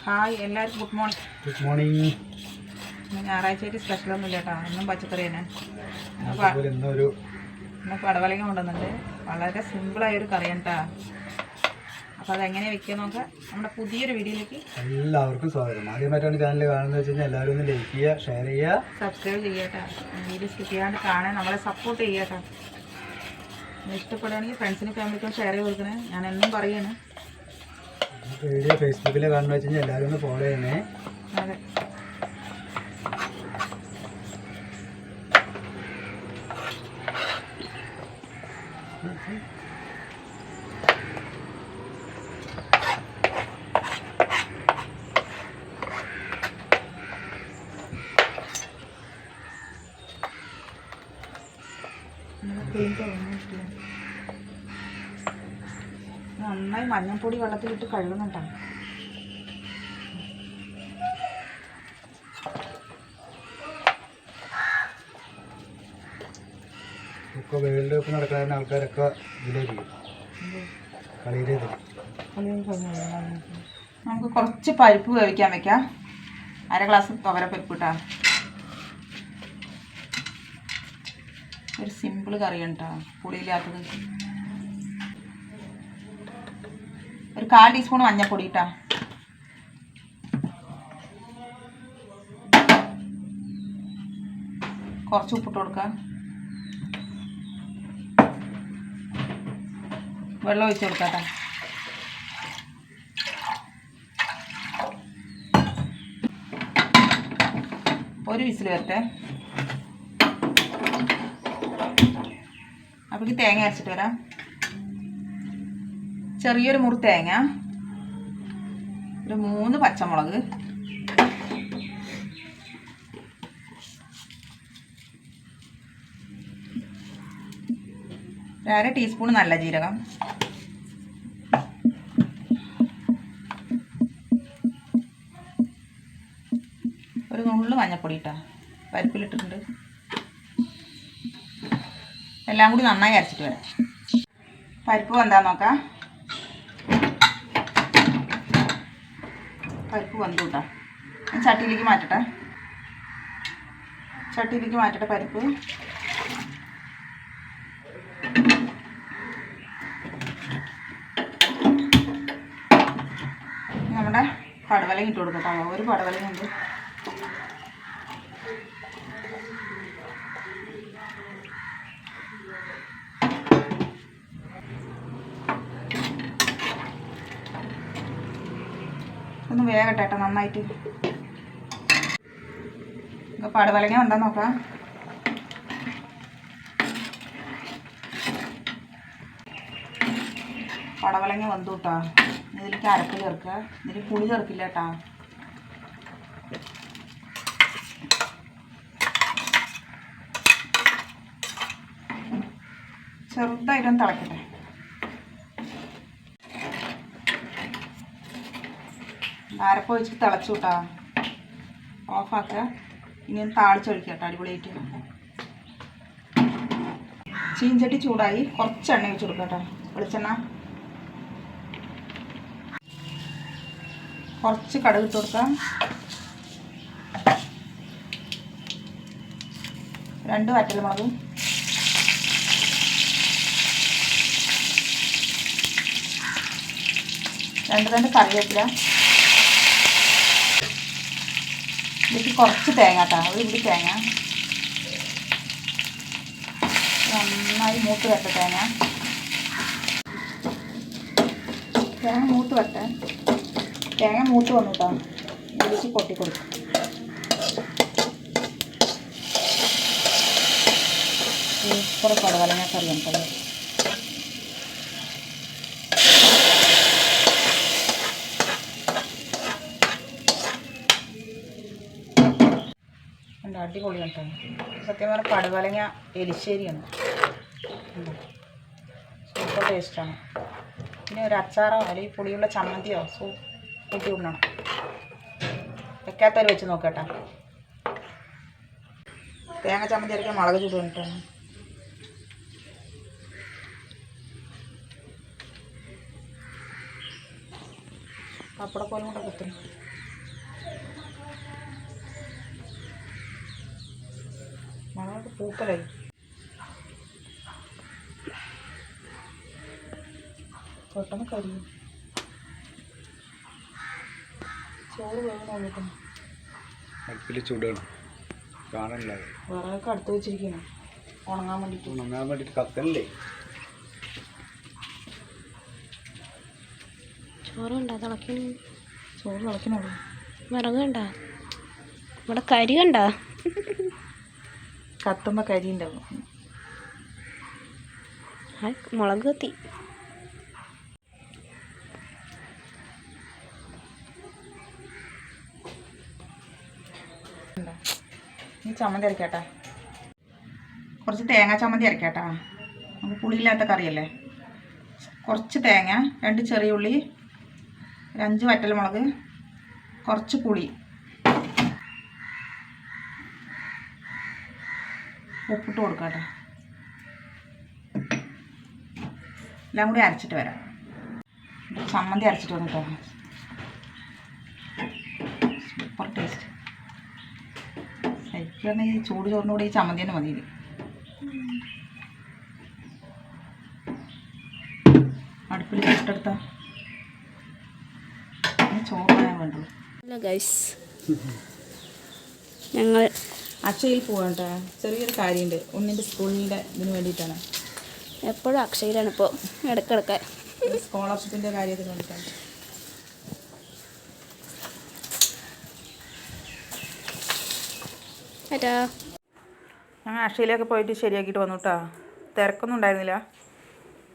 Hi എല്ലാവർക്കും good morning. Good morning. ഞായറാഴ്ചയായിട്ട് സ്പെഷ്യലൊന്നും ഇല്ല കേട്ടോ, ഒന്നും പച്ചക്കറി തന്നെ. ഇന്ന് പടവലങ്ങ കൊണ്ടുവന്നിട്ടുണ്ട്. വളരെ സിമ്പിളായൊരു കറിയാണ് കേട്ടോ. അപ്പോൾ അതെങ്ങനെ വെക്കുക നോക്കാം. നമ്മുടെ പുതിയൊരു വീഡിയോയിലേക്ക് എല്ലാവർക്കും സ്വാഗതം. ആദ്യമായിട്ടാണ് ചാനൽ കാണുന്നത് വെച്ച് കഴിഞ്ഞാൽ എല്ലാവരും ഒന്ന് ലൈക്ക് ചെയ്യുക, ഷെയർ ചെയ്യുക, സബ്സ്ക്രൈബ് ചെയ്യട്ടോ. വീഡിയോ സ്കിപ്പ് ചെയ്യാണ്ട് കാണാൻ നമ്മളെ സപ്പോർട്ട് ചെയ്യട്ടോ. ഇഷ്ടപ്പെടുകയാണെങ്കിൽ ഫ്രണ്ട്സിനും ഫാമിലിക്കും ഷെയർ ചെയ്ത് കൊടുക്കണേ. ഞാൻ എന്നും പറയണേ. വീഡിയോ ഫേസ്ബുക്കിൽ കാണുന്നത് വെച്ച് കഴിഞ്ഞാൽ എല്ലാവരും ഒന്ന് ഫോളോ ചെയ്യണേ. അതെ, നന്നായി മഞ്ഞൾപ്പൊടി വെള്ളത്തിലിട്ട് കഴുകുന്നുണ്ടോ. ഇപ്പോൾ വേൾഡ് കപ്പ് നടക്കുന്ന ആൾക്കാരൊക്കെ ഇതിലേക്ക് കളിയിലേക്ക്. നമുക്ക് കുറച്ച് പരിപ്പ് വേവിക്കാൻ വെക്കാം. 1/2 ഗ്ലാസ് തുവരപ്പരിപ്പ് ഇട്ടാ. ഒരു സിമ്പിൾ കറിയാണ് കേട്ടോ, പൊടിയില്ലാത്തത്. ഒരു 1/4 ടീസ്പൂൺ മഞ്ഞൾപ്പൊടി ഇട്ടാ. കുറച്ച് ഉപ്പിട്ട് കൊടുക്കാം. വെള്ളം ഒഴിച്ച് കൊടുക്കാം കേട്ടോ. ഒരു വിസിൽ വരട്ടെ. അപ്പോഴേക്ക് തേങ്ങ അരച്ചിട്ട് വരാം. ചെറിയൊരു മുറി തേങ്ങ, ഒരു 3 പച്ചമുളക്, ഒരു 1/2 ടീസ്പൂൺ നല്ല ജീരകം, ഒരു നുള്ളു മഞ്ഞൾപ്പൊടി ഇട്ടാ. പരിപ്പിലിട്ടിട്ടുണ്ട്. എല്ലാം കൂടി നന്നായി അരച്ചിട്ട് വരാം. പരിപ്പ് വെന്താ നോക്കാം. പരിപ്പ് വെന്തു കൂട്ടാ. ഞാൻ ചട്ടിയിലേക്ക് മാറ്റട്ടെ. പരിപ്പ്. നമ്മുടെ പടവലങ്ങ ഇട്ട് കൊടുക്കട്ടോ. ഒരു പടവലങ്ങ ഉണ്ട്. ഒന്ന് വേഗട്ടെ കേട്ടോ നന്നായിട്ട്. പടവലങ്ങ ഉണ്ടോ നോക്കാം. പടവലങ്ങ വന്നു കേട്ടോ. ഇതിലേക്ക് അരപ്പ് ചേർക്കുക. ഇതിൽ പുളി ചേർക്കില്ല കേട്ടോ. ചെറുതായിട്ടൊന്ന് തിളക്കട്ടെ. അരപ്പ് ഒഴിച്ചിട്ട് തിളച്ചു കേട്ടോ. ഓഫാക്കുക. ഇനി ഒന്ന് താളിച്ചൊഴിക്കുക കേട്ടോ. അടിപൊളിയായിട്ട്. ചീഞ്ചട്ടി ചൂടായി. കുറച്ച് എണ്ണ ഒഴിച്ച് കൊടുക്കുക കേട്ടോ. വെളിച്ചെണ്ണ. കുറച്ച് കടുക് ഇട്ട് കൊടുക്കാം. 2 വറ്റൽമുളക്, 2 തണ്ട് കറിവേപ്പില. ഇതിലേക്ക് കുറച്ച് തേങ്ങ കേട്ടോ. ഒരു ഇടി തേങ്ങ. നന്നായി മൂത്ത് വരട്ടെ. തേങ്ങ മൂത്ത് വരട്ടെ. തേങ്ങ മൂത്ത് വന്നു കേട്ടോ. ഇതിലേക്ക് പൊട്ടി കൊടുക്കും. സൂപ്പർ പടവലങ്ങ കറിയാണ് കേട്ടോ. അടിപൊളിയാണ് കേട്ടോ. സത്യം പറഞ്ഞാൽ പടവലങ്ങ എലിശ്ശേരിയാണ്. സൂപ്പർ ടേസ്റ്റാണ്. പിന്നെ ഒരു അച്ചാറോ അല്ലെങ്കിൽ പുളിയുള്ള ചമ്മന്തിയോ കൂട്ടി ഉണ്ണണം. വെക്കാത്തവർ വെച്ച് നോക്കട്ടെ. തേങ്ങ ചമ്മന്തി അരയ്ക്കാൻ മുളക് ചൂട് കൊണ്ടിട്ടാണ്. പപ്പടക്കോലും കൂടെ കുത്തുന്നു. സൂപ്പറായി. പെട്ടെന്ന് കരിയും. ചോറ് വേണമെന്നുള്ളൂ. അടുപ്പിൽ ചൂടാണ് കാണാനില്ല. വിറകൊക്കെ അടുത്ത് വെച്ചിരിക്കണം ഉണങ്ങാൻ വേണ്ടിയിട്ട്. ഉണങ്ങാൻ വേണ്ടിയിട്ട് കത്തല്ലേ. ചോറ് കണ്ടാ തിളക്കണ? ചോറ് തിളക്കണുള്ളൂ. വിറക് കണ്ടാ? ഇവിടെ കരി കണ്ടാ? കത്തുമ്പോൾ കരി ഉണ്ടാവും. മുളക് കത്തി. ഈ ചമ്മന്തി അരക്കാട്ടാ. കുറച്ച് തേങ്ങ ചമ്മന്തി അരക്കാട്ടാ. നമുക്ക് പുളിയില്ലാത്ത കറിയല്ലേ. കുറച്ച് തേങ്ങ, 2 ചെറിയ ഉള്ളി, 5 വറ്റൽമുളക്, കുറച്ച് പുളി, ഉപ്പിട്ട് കൊടുക്കാട്ടോ. എല്ലാം കൂടി അരച്ചിട്ട് വരാം. ചമ്മന്തി അരച്ചിട്ട് വന്നിട്ടോ. Super taste. ശരിക്കും ഈ ചൂട് ചോറിൻ്റെ കൂടെ ഈ ചമ്മന്തി തന്നെ മതി. അടുപ്പിൽ ചുട്ടെടുത്താ ചോറ് ഞാൻ വേണ്ടു. അല്ല ഗൈസ്, ഞങ്ങൾ അക്ഷയയിൽ പോകണ്ട. ചെറിയൊരു കാര്യമുണ്ട്. ഒന്നിൻ്റെ സ്കൂളിൻ്റെ ഇതിന് വേണ്ടിയിട്ടാണ്. എപ്പോഴും അക്ഷയിലാണ് ഇപ്പോൾ ഇടയ്ക്കിടയ്ക്ക്. സ്കോളർഷിപ്പിൻ്റെ കാര്യത്തിന് വേണ്ടിയിട്ടാണ്. ഏട്ടാ, ഞങ്ങൾ അക്ഷയിലൊക്കെ പോയിട്ട് ശരിയാക്കിയിട്ട് വന്നു കേട്ടോ. തിരക്കൊന്നും ഉണ്ടായിരുന്നില്ല.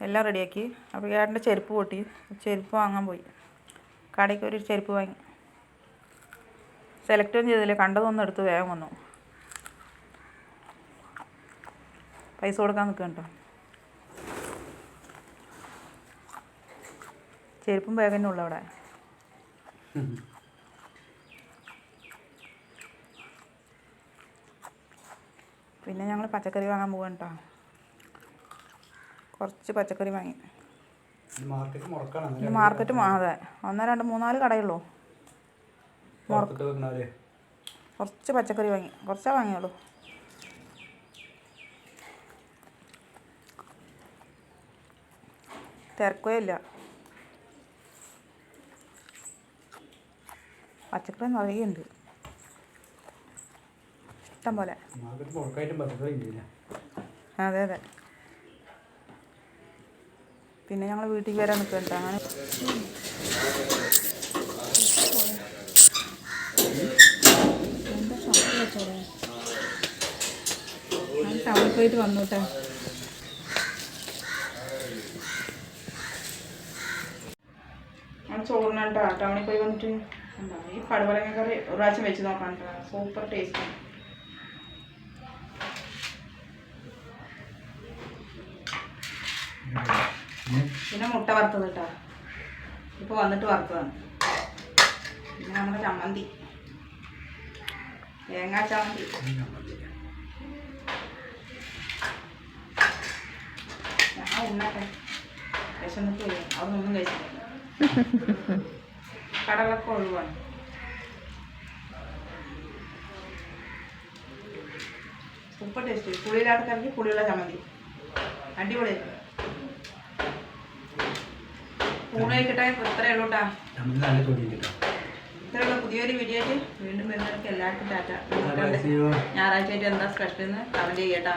എല്ലാം റെഡിയാക്കി. അപ്പോൾ ഏട്ടൻ്റെ ചെരുപ്പ് പൊട്ടി. ചെരുപ്പ് വാങ്ങാൻ പോയി. കടയ്ക്ക് ഒരു ചെരുപ്പ് വാങ്ങി. സെലക്ട് ഒന്നും ചെയ്തില്ല. കണ്ടതൊന്നും എടുത്ത് വേഗം വന്നു. പൈസ കൊടുക്കാൻ നിൽക്കുക കേട്ടോ. ചെരുപ്പും ബാഗന്നെ ഉള്ളു അവിടെ. പിന്നെ ഞങ്ങൾ പച്ചക്കറി വാങ്ങാൻ പോകാൻ കേട്ടോ. കുറച്ച് പച്ചക്കറി വാങ്ങി. മാർക്കറ്റ് അതെ, 1 2 3 4 കടയുള്ളൂ. കുറച്ച് പച്ചക്കറി വാങ്ങി. കുറച്ചേ വാങ്ങിയുള്ളൂ. തിരക്കേ ഇല്ല. പച്ചക്കറി നിറയുണ്ട് ഇഷ്ടം പോലെ. അതെ അതെ. പിന്നെ ഞങ്ങൾ വീട്ടിൽ വരാൻ നിൽക്കണ്ട. അങ്ങനെ ടൗണിൽ പോയിട്ട് വന്നു കേട്ടോ. ഞങ്ങൾ ചോറിനാണ് കേട്ടോ ടൗണിൽ പോയി വന്നിട്ട്. ഈ പടുവലങ്ങ കറി ഒരു പ്രാവശ്യം വെച്ച് നോക്കാം കേട്ടോ. Super taste. പിന്നെ മുട്ട വറുത്തത് കേട്ടോ. ഇപ്പോൾ വന്നിട്ട് വറുത്തതാണ്. പിന്നെ നമ്മുടെ ചമ്മന്തി, തേങ്ങാ ചമ്മന്തി. ഞാൻ ഉണ്ണട്ടെ. വിശന്നിട്ട് വരും. അതൊന്നും കഴിച്ചില്ല. കടലൊക്കെ ഒഴിവാണ്. Super taste. പുളിയില്ലാത്ത കറിക്ക് പുളിയുള്ള ചമ്മന്തി അടിപൊളിയായിട്ട്. ഊണ് കഴിക്കട്ടെ. ഇത്രയേ ഉള്ളൂ കേട്ടോ. ഇത്രയുള്ള പുതിയൊരു വീഡിയോ ആയിട്ട് വീണ്ടും വരുന്നവർക്ക് എല്ലാവർക്കും ടാറ്റ. ഞായറാഴ്ച ആയിട്ട് എന്താ സ്പെഷ്യൽ എന്ന് കമൻറ്റ് ചെയ്യട്ടോ.